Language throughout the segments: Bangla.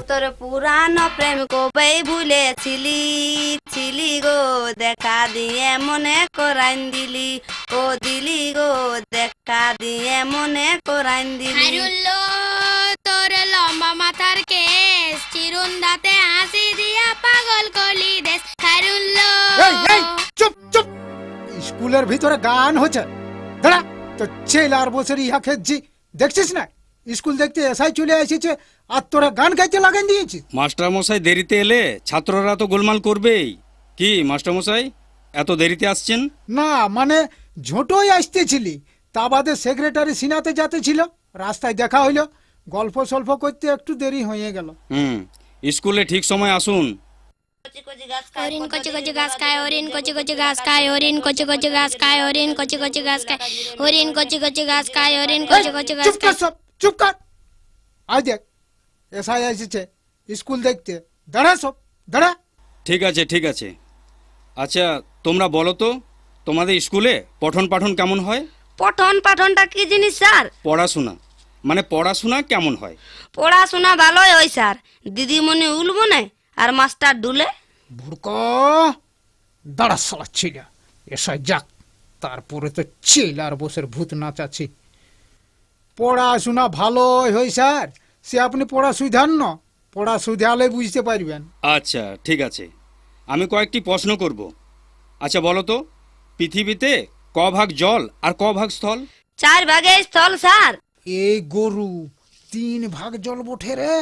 তোর পুরানো প্রেম কবে ভুলেছিলি ছিলি গো, দেখা দিয়ে মনে করাইন দিলি, ও দিলি গো দেখা দিয়ে মনে করাইন দিলি। খাইরুল্লো তোর লম্বা মাথার কেস, চিরুন দাঁতে হাসি দিয়া পাগল করলি দেশ। খাইরুল্লো চুপ চুপ, স্কুলের ভিতরে গান হচ্ছে, দাঁড়া। তো ছেলার বছর ইহা খেয়েছি, দেখছিস না স্কুল দেখতে এসআই চলে এসেছে আর তোরা গান গাইতে লাগাই দিয়েছিস। মাস্টার মশাই দেরিতে এলে ছাত্ররা তো গোলমাল করবেই। কি মাস্টার মশাই এত দেরিতে আসছেন? না মানে ঝোঁটোই আসতেছিলি, তা বাদে সেক্রেটারি সিনাতে যেতে ছিল, রাস্তায় দেখা হইলো, গল্প সল্প করতে একটু দেরি হয়ে গেল। স্কুলে ঠিক সময় আসুন। হরিণ কচি কচি ঘাস খায়, হরিণ কচি কচি ঘাস খায়, হরিণ কচি কচি ঘাস খায়, হরিণ কচি কচি ঘাস খায়, হরিণ কচি কচি ঘাস খায়, হরিণ কচি কচি ঘাস চুপ কর খায়। সব, চুপ কর। আই দেখ এসআই এসেছে স্কুল দেখতে, দাঁড়া সব, দাঁড়া। ঠিক আছে ঠিক আছে। আচ্ছা তোমরা বলো তো তোমাদের স্কুলে পঠন পাঠন কেমন হয়? পঠন পাঠনটা কি জিনিস স্যার? পড়াশোনা মানে পড়াশোনা কেমন হয়? পড়াশোনা ভালোই হয় স্যার, দিদিমণি উলবো না আর মাস্টার ডুলে। ভুড়ক, দাঁড়া সালা ছেলে, এসআই যাক, তারপরে তো ছেলার বসের ভূত নাচাচ্ছি। পড়াশোনা ভালো হয় স্যার, সে আপনি পড়া সুধান না, পড়া সুধালে বুঝতে পারবেন। আচ্ছা ঠিক আছে, আমি কয়েকটি প্রশ্ন করব। আচ্ছা বলো তো পৃথিবীতে ক ভাগ জল আর ক ভাগ স্থল? 4 ভাগে স্থল স্যার। এই গরু 3 ভাগ জল বঠে রে।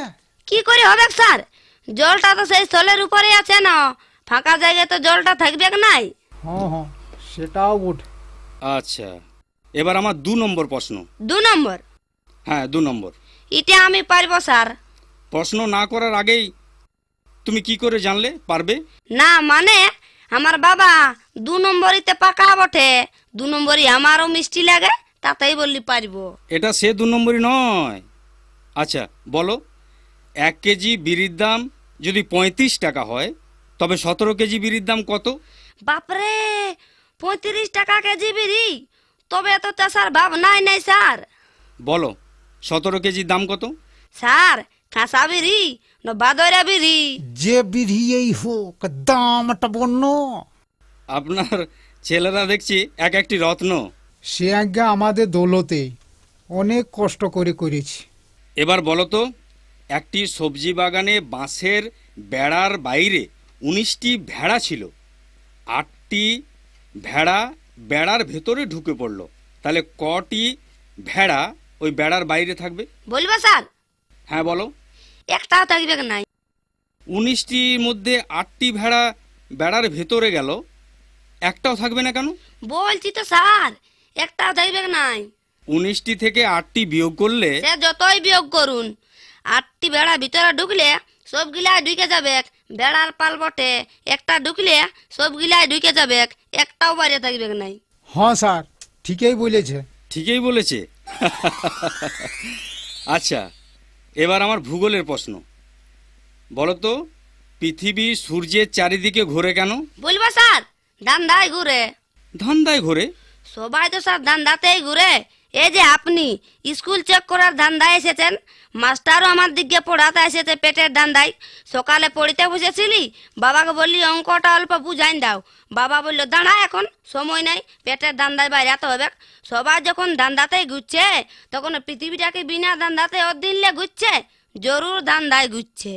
কি করে হবে স্যার? জলটা তো সেই স্থলের উপরে আছে না, ফাঁকা জায়গায় তো জলটা থাকবে নাই। হ্যাঁ হ্যাঁ সেটাও বটে। আচ্ছা এবার আমার 2 নম্বর প্রশ্ন। 2 নম্বর? হ্যাঁ 2 নম্বর। এটা আমি পারবো স্যার। প্রশ্ন না করার আগেই তুমি কি করে জানলে পারবে? না মানে আমার বাবা 2 নম্বরিতে পাকা বটে, 2 নম্বরই আমারও মিষ্টি লাগে, তাতেই বললি পারবো। এটা সে 2 নম্বরই নয়। আচ্ছা বলো 1 কেজি বিড়ির দাম যদি 35 টাকা হয় তবে 17 কেজি বিড়ির দাম কত? বাপরে 35 টাকা কেজি বিড়ি, তবে তো চাষার ভাব নাই নাই স্যার। বলো 17 কেজির দাম কত? স্যার কাঁচা বিড়ি না বাদরা বিড়ি? যে বিধিয়েই হোক দামটা বন্য। আপনার ছেলেরা দেখছি এক একটি রত্ন। সে আজ্ঞা আমাদের দৌলতে অনেক কষ্ট করে করেছি। এবার বলো তো একটি সবজি বাগানে বাঁশের বেড়ার বাইরে 19টি ভেড়া ছিল, 8টি ভেড়া বেড়ার ভেতরে ঢুকে পড়লো, তাহলে কটি ভেড়া ওই বেড়ার বাইরে থাকবে? বলবো স্যার? হ্যাঁ বলো। একটাও থাকবে নাই। 19টির মধ্যে 8টি ভেড়া বেড়ার ভেতরে গেল, একটাও থাকবে না কেন? বলছি তো স্যার একটাও থাকবে নাই। 19টি থেকে 8টি বিয়োগ করলে? সে যতই বিয়োগ করুন, 8টি ভেড়া ভিতরে ঢুকলে সবগুলাই ঢুকে যাবে, বেড়ার পাল বটে, একটা ঢুকলে সবগুলাই ঢুকে যাবে, একটাও বাইরে থাকবে নাই। হ্যাঁ স্যার ঠিকই বলেছে। ঠিকই বলেছে। আচ্ছা এবার আমার ভূগোলের প্রশ্ন। বলো তো পৃথিবী সূর্যের চারিদিকে ঘোরে কেন? বলবো স্যার? ধান্দায় ঘুরে। ধান্দায় ঘোরে? সবাই তো স্যার ধান্দাতেই ঘুরে। এই যে আপনি স্কুল চেক করার ধান্দায় এসেছেন, মাস্টারও আমার দিকে পড়াতে এসেছে পেটের ধান্দায়। সকালে পড়িতে বসেছিলি, বাবাকে বললি অঙ্কটা অল্প বুঝাইন দাও, বাবা বলল দাঁড়া এখন সময় নাই, পেটের ধান্দায় বাইরাতে হবে। সবাই যখন ধান্দাতেই ঘুরছে, তখন পৃথিবীটাকে বিনা ধান্দাতে অদিনলে ঘুরছে, জরুর ধান্দায় ঘুরছে।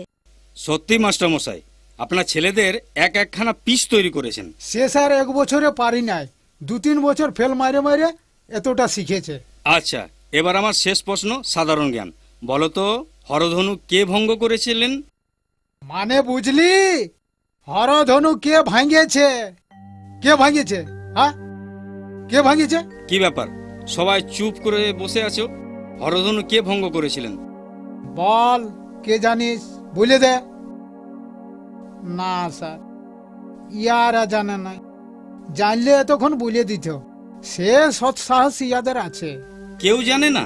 সত্যি মাস্টার মশাই আপনার ছেলেদের এক একখানা পিস তৈরি করেছেন। সে স্যার 1 বছরে পারি নাই, 2-3 বছর ফেল মারে মারে এতটা শিখেছে। আচ্ছা এবার আমার শেষ প্রশ্ন সাধারণ জ্ঞান। বলো তো হরধনু কে ভঙ্গ করেছিলেন? মানে বুঝলি হরধনু কে ভাঙিয়েছে? কে ভাঙিয়েছে? হ্যাঁ কে ভাঙিয়েছে? কি ব্যাপার সবাই চুপ করে বসে আছো? হরধনু কে ভঙ্গ করেছিলেন? বল কে জানিস, বলে দে। না স্যার ইয়ারা জানে নাই, জানলে এতক্ষণ বলে দিত। সে সৎ সাহস ইয়াদের আছে। কেউ জানে না?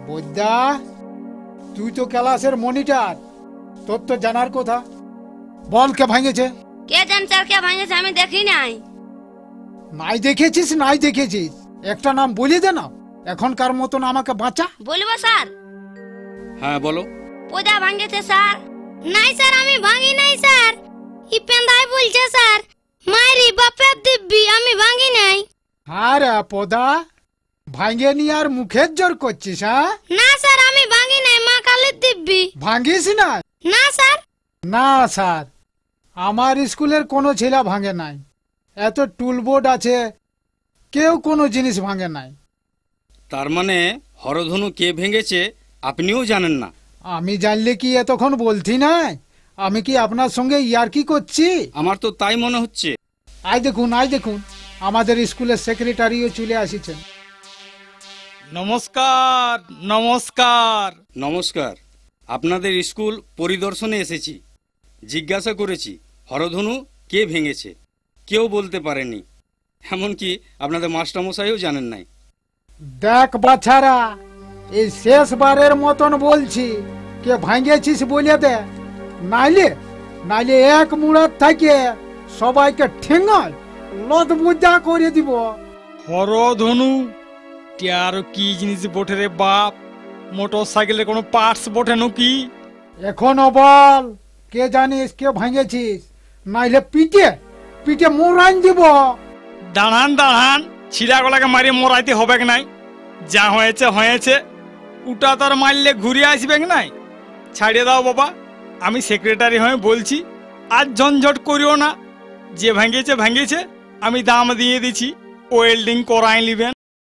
বৈদ্যা তুই তো ক্লাসের মনিটর, তোর তো জানার কথা, বল কে ভাঙেছে? কে জান স্যার কে ভাঙেছে, আমি দেখি নাই। নাই দেখেছিস নাই দেখেছিস, একটা নাম বলে দে না, এখনকার মতন আমাকে বাঁচা। বলবো স্যার? হ্যাঁ বলো। পদা ভাঙেছে স্যার। নাই স্যার, আমি ভাঙি নাই স্যার। ই পেন্দাই বলছে স্যার। মাইরি বাপের দিব্যি, আমি ভাঙি নাই। আরে পদা, ভাঙে নি আর মুখের জোর করছিস? হ্যাঁ না স্যার, আমি ভাঙি নাই, মা কালীর দিব্যি। ভাঙিস না? না স্যার। না স্যার, আমার স্কুলের কোনো ছেলে ভাঙে নাই। এত টুলবোর্ড আছে, কেউ কোনো জিনিস ভাঙে নাই। তার মানে হরধনু কে ভেঙেছে আপনিও জানেন না? আমি জানলে কি এতক্ষণ বলতি নাই? আমি কি আপনার সঙ্গে ইয়ার্কি করছি? আমার তো তাই মনে হচ্ছে। আই দেখুন, আমাদের স্কুলের সেক্রেটারিও চলে আসিছেন। নমস্কার নমস্কার। নমস্কার। আপনাদের স্কুল পরিদর্শনে এসেছি। জিজ্ঞাসা করেছি হরধনু কে ভেঙেছে, কেউ বলতে পারেনি। এমনকি আপনাদের মাস্টারমশাইও জানেন নাই। দেখ বাছারা, এই শেষবারের মতন বলছি, কে ভাঙেছিস বলে দে, নাইলে নাইলে এক মুড়ার থেকে সবাইকে ঠেঙ্গায় লত বুঝা করে দিব। হরধনু আর কি জিনিস বটে রে বাপ? মোটর সাইকেলের কোনো পার্টস বটে নাকি? এখনো বল, কে জানিস কে ভাঙেছিস? নাইলে পিটে পিটে মোড়ান দিব। দাঁড়ান দাঁড়ান, ছিলাগুলাকে মারিয়ে মরাইতে হবে নাই। যা হয়েছে হয়েছে, উটা তার মারলে ঘুরে আসবে নাই। ছাড়িয়ে দাও বাবা, আমি সেক্রেটারি হয়ে বলছি, আর ঝঞ্ঝট করিও না। যে ভেঙেছে ভেঙেছে, আমি দাম দিয়ে দিচ্ছি, ওয়েল্ডিং করাই নিবেন।